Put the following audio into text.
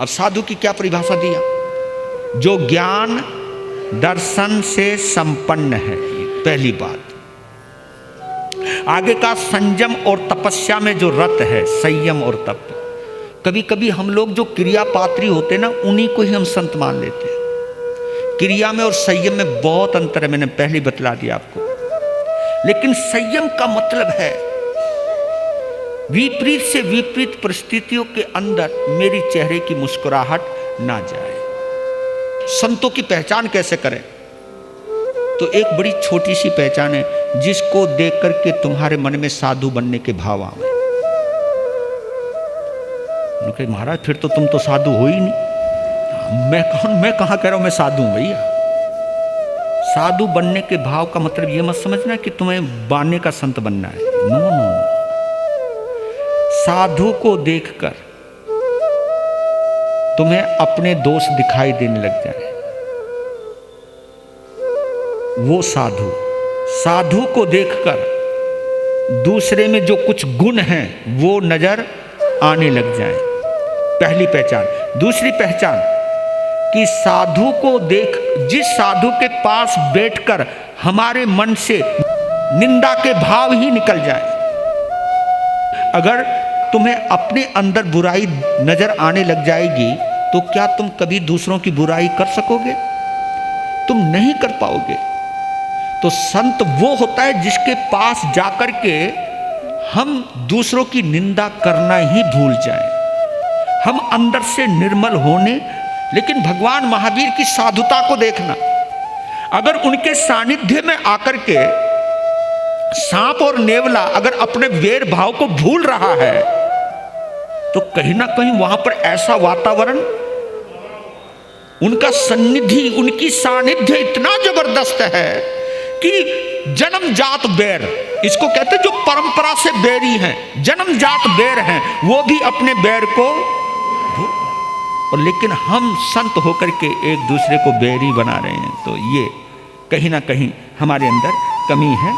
अब साधु की क्या परिभाषा दिया? जो ज्ञान दर्शन से संपन्न है, पहली बात। आगे का संयम और तपस्या में जो रत है, संयम और तप। कभी कभी हम लोग जो क्रिया पात्री होते हैं ना, उन्हीं को ही हम संत मान लेते हैं। क्रिया में और संयम में बहुत अंतर है, मैंने पहले बतला दिया आपको। लेकिन संयम का मतलब है विपरीत से विपरीत परिस्थितियों के अंदर मेरी चेहरे की मुस्कुराहट ना जाए। संतों की पहचान कैसे करें? तो एक बड़ी छोटी सी पहचान है, जिसको देख करके तुम्हारे मन में साधु बनने के भाव आवे। महाराज फिर तो तुम तो साधु हो ही नहीं। मैं कहाँ कह रहा हूं मैं साधु हूं भैया। साधु बनने के भाव का मतलब ये मत समझना कि तुम्हें बाने का संत बनना है। नो नो, साधु को देखकर तुम्हें अपने दोष दिखाई देने लग जाए, वो साधु। साधु को देखकर दूसरे में जो कुछ गुण हैं वो नजर आने लग जाए, पहली पहचान। दूसरी पहचान कि साधु को देख, जिस साधु के पास बैठकर हमारे मन से निंदा के भाव ही निकल जाए। अगर तुम्हें अपने अंदर बुराई नजर आने लग जाएगी तो क्या तुम कभी दूसरों की बुराई कर सकोगे? तुम नहीं कर पाओगे। तो संत वो होता है जिसके पास जाकर के हम दूसरों की निंदा करना ही भूल जाएं, हम अंदर से निर्मल होने। लेकिन भगवान महावीर की साधुता को देखना, अगर उनके सानिध्य में आकर के सांप और नेवला अगर अपने वेर भाव को भूल रहा है तो कहीं ना कहीं वहां पर ऐसा वातावरण, उनका सन्निधि, उनकी सानिध्य इतना जबरदस्त है कि जन्मजात बैर, इसको कहते हैं जो परंपरा से बैरी हैं, जन्मजात बैर हैं, वो भी अपने बैर को। और लेकिन हम संत होकर के एक दूसरे को बैरी बना रहे हैं, तो ये कहीं ना कहीं हमारे अंदर कमी है।